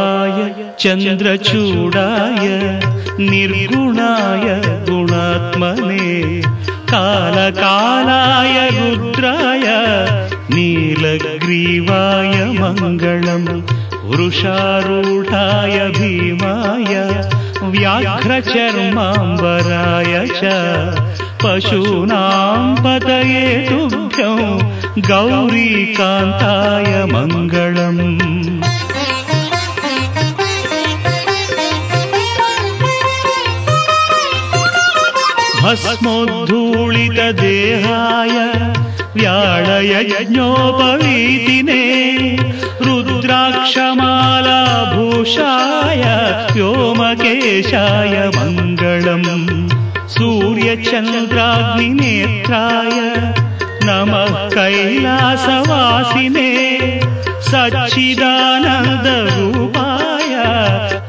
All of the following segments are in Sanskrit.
भवाय चन्द्रचूडाय निर्गुणाय गुणात्मने कालकालाय रुद्राय नीलग्रीवाय मङ्गलम् वृषारूढाय भीमाय व्याघ्रचर्माम्बराय च पशूनां पतये तुभ्यं गौरीकान्ताय मङ्गलम्। भस्मोद्धूलितदेहाय व्याळयज्ञोपवीतिने रुद्राक्षमालाभूषाय व्योमकेशाय मङ्गलम्। सूर्यचन्द्राग्निनेत्राय नमः कैलासवासिने सच्चिदानन्दरूपाय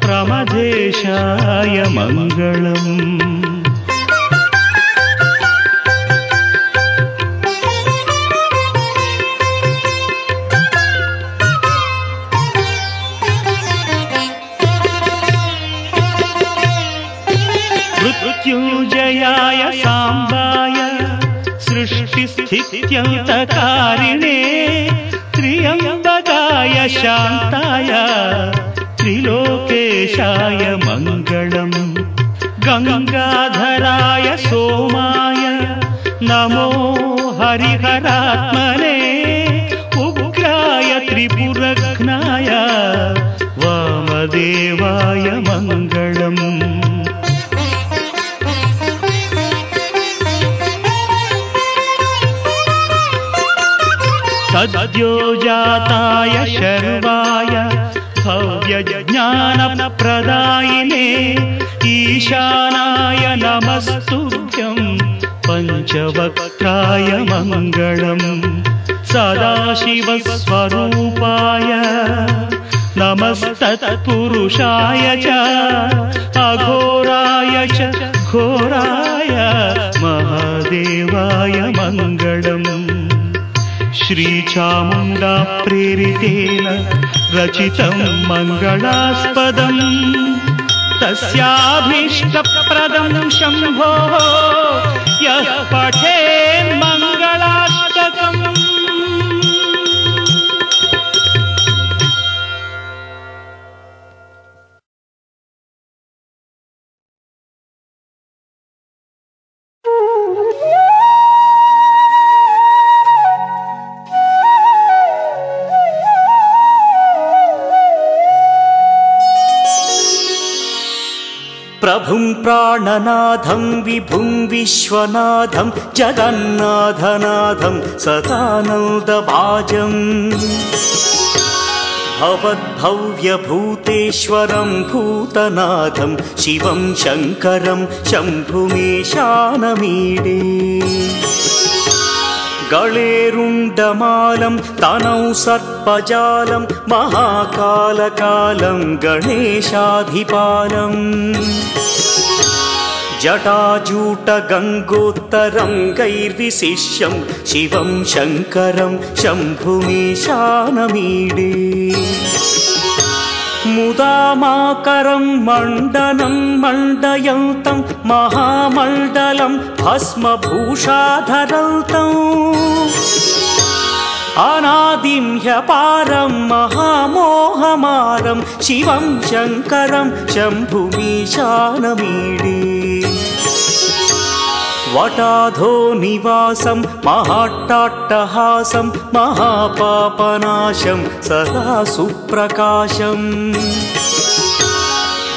प्रमदेशाय मङ्गलम्। मृत्युञ्जयाय साम्बाय सृष्टिस्थित्यन्तकारिणे त्र्यम्बकाय शान्ताय त्रिलोकेशाय मङ्गलम्। गङ्गाधराय सोमाय नमो हरिहरात्मने उग्राय त्रिपुरघ्नाय वामदेवाय मङ्गलम्। सद्योजाताय शर्वाय भव्यज्ञानप्रदायिने ईशानाय नमस्तुभ्यं पञ्चवक्त्राय मङ्गलम्। सदाशिवस्वरूपाय नमस्तत्पुरुषाय च अघोराय च घोराय महादेवाय मङ्गलम्। श्रीचामुण्डा प्रेरितेन रचितं मङ्गलास्पदम् तस्याभीष्टप्रदं शम्भोः यः पठेन् मङ्गलाष्टकम्। प्रभुं प्राणनाथं विभुं विश्वनाथं जगन्नाथनाथं सदानन्दभाजम् भवद्भव्यभूतेश्वरं भूतनाथं शिवं शङ्करं शम्भुमीशानमीडे। गळेरुण्डमालं तनौ सर्पजालं महाकालकालं गणेशाधिपालम् जटाजूटगङ्गोत्तरं गैर्विशिष्यं शिवं शङ्करं शम्भुमीशानमीडे। मुदामाकरं मण्डनं मण्डयन्तं महामण्डलं भस्मभूषाधरन्तम् अनादिं ह्यपारं महामोहमारं शिवं शङ्करं शम्भुमीशानमीडे। वटाधो निवासं महाट्टाट्टहासं महापापनाशं सदा सुप्रकाशम्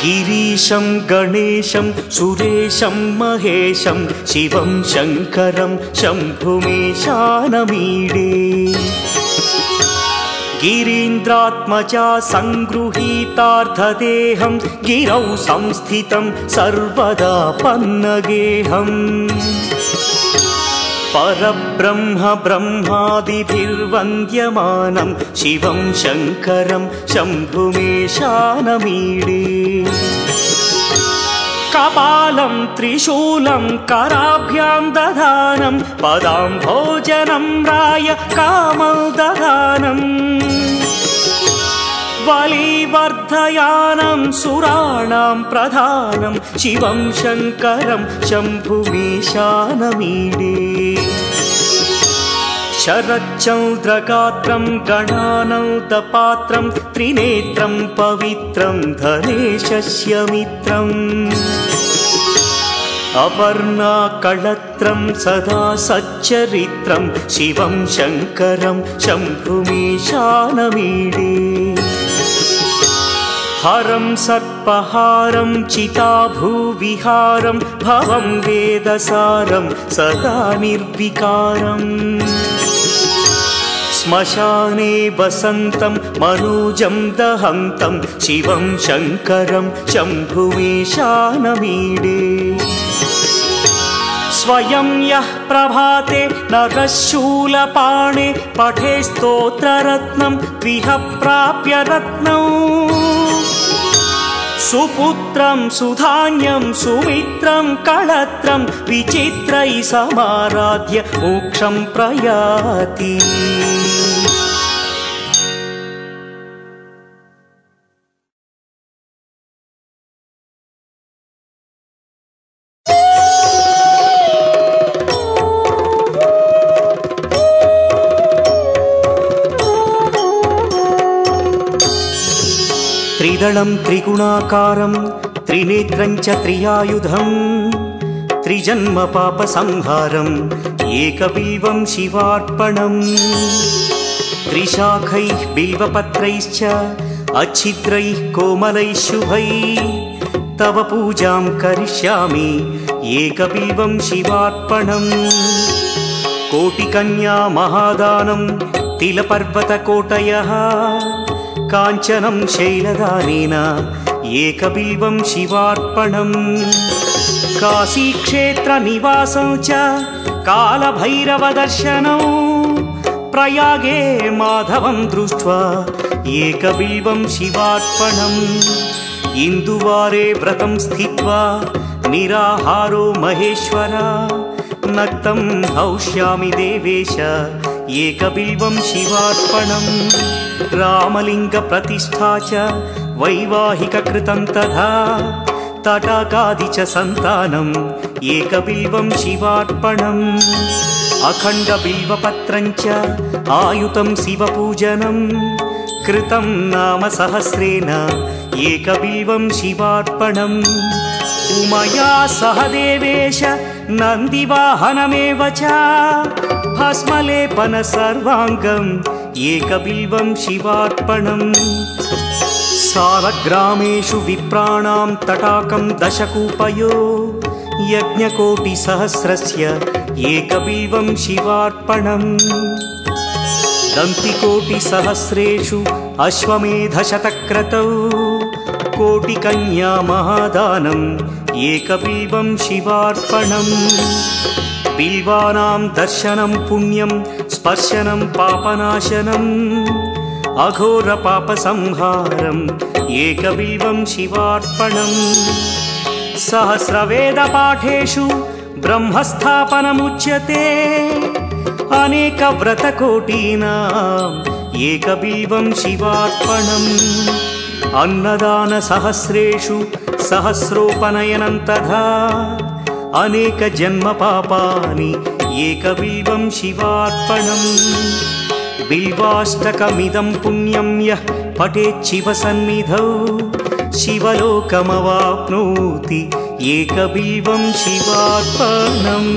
गिरीशं गणेशं सुरेशं महेशं शिवं शङ्करं शम्भुमीशानमीडे। गिरीन्द्रात्मजा सङ्गृहीतार्धदेहं गिरौ संस्थितं सर्वदा पन्नगेहम् परब्रह्म ब्रह्मादिभिर्वन्द्यमानं शिवं शङ्करं शम्भुमीशानमीडे। कपालं त्रिशूलं कराभ्यां दधानं पदाम्भोजनं राय कामं दधानम् बलिवर्धयानं सुराणां प्रधानं शिवं शङ्करं शम्भुमीशानमीडे शरच्चन्द्रगात्रं गणानन्दपात्रं त्रिनेत्रं पवित्रं धनेशस्य मित्रम् अपर्णाकळत्रं सदा सच्चरित्रं शिवं शङ्करं शम्भुमीशानमीडे हरं सर्पहारं चिताभूविहारं भवं वेदसारं सदा निर्विकारम् श्मशाने वसन्तं मनोजं दहन्तं शिवं शङ्करं शम्भुमीशानमीडे स्वयं यः प्रभाते नरशूलपाणे पठे स्तोत्ररत्नं त्विह प्राप्य रत्नम् सुपुत्रं सुधान्यं सुमित्रं कळत्रं विचित्रैः समाराध्य मोक्षं प्रयाति त्रिदलं त्रिगुणाकारं त्रिनेत्रं च त्रियायुधं त्रिजन्मपापसंहारम् एकबिल्वं शिवार्पणम् त्रिशाखैः बिल्वपत्रैश्च अच्छिद्रैः कोमलैः शुभैः तव पूजां करिष्यामि एकबिल्वं शिवार्पणम् कोटिकन्या महादानं तिलपर्वतकोटयः काञ्चनं शैलदानेन एकबिल्वं शिवार्पणम् काशीक्षेत्रनिवासं च कालभैरवदर्शनं प्रयागे माधवं दृष्ट्वा एकबिल्वं शिवार्पणम् इन्दुवारे व्रतं स्थित्वा निराहारो महेश्वर नक्तं हौष्यामि देवेश एकबिल्वं शिवार्पणम् रामलिङ्गप्रतिष्ठा च वैवाहिककृतं तथा तटाकादि च सन्तानम् एकबिल्वं शिवार्पणम् अखण्डबिल्वपत्रं च आयुतं शिवपूजनं कृतं नाम सहस्रेण एकबिल्वं शिवार्पणम् उमया सह देवेश नन्दिवाहनमेव च भस्मलेपन सर्वाङ्गम् एकबिल्वं शिवार्पणम् सालग्रामेषु विप्राणां तटाकं दशकूपयो यज्ञकोटिसहस्रस्य एकबिल्वं शिवार्पणम् दन्तिकोटिसहस्रेषु अश्वमेधशतक्रतौ कोटिकन्या महादानम् एकबिल्वं शिवार्पणम् बिल्वानां दर्शनं पुण्यं स्पर्शनं पापनाशनम् अघोरपापसंहारम् एकबिल्वं शिवार्पणम् सहस्रवेदपाठेषु ब्रह्मस्थापनमुच्यते अनेकव्रतकोटीनाम् एकबिल्वं शिवार्पणम् अन्नदानसहस्रेषु सहस्रोपनयनं तथा अनेकजन्मपापानि एकबिल्वं शिवार्पणम् बिल्वाष्टकमिदं पुण्यं यः पठेत् शिवसन्निधौ शिवलोकमवाप्नोति एकबिल्वं शिवार्पणम्।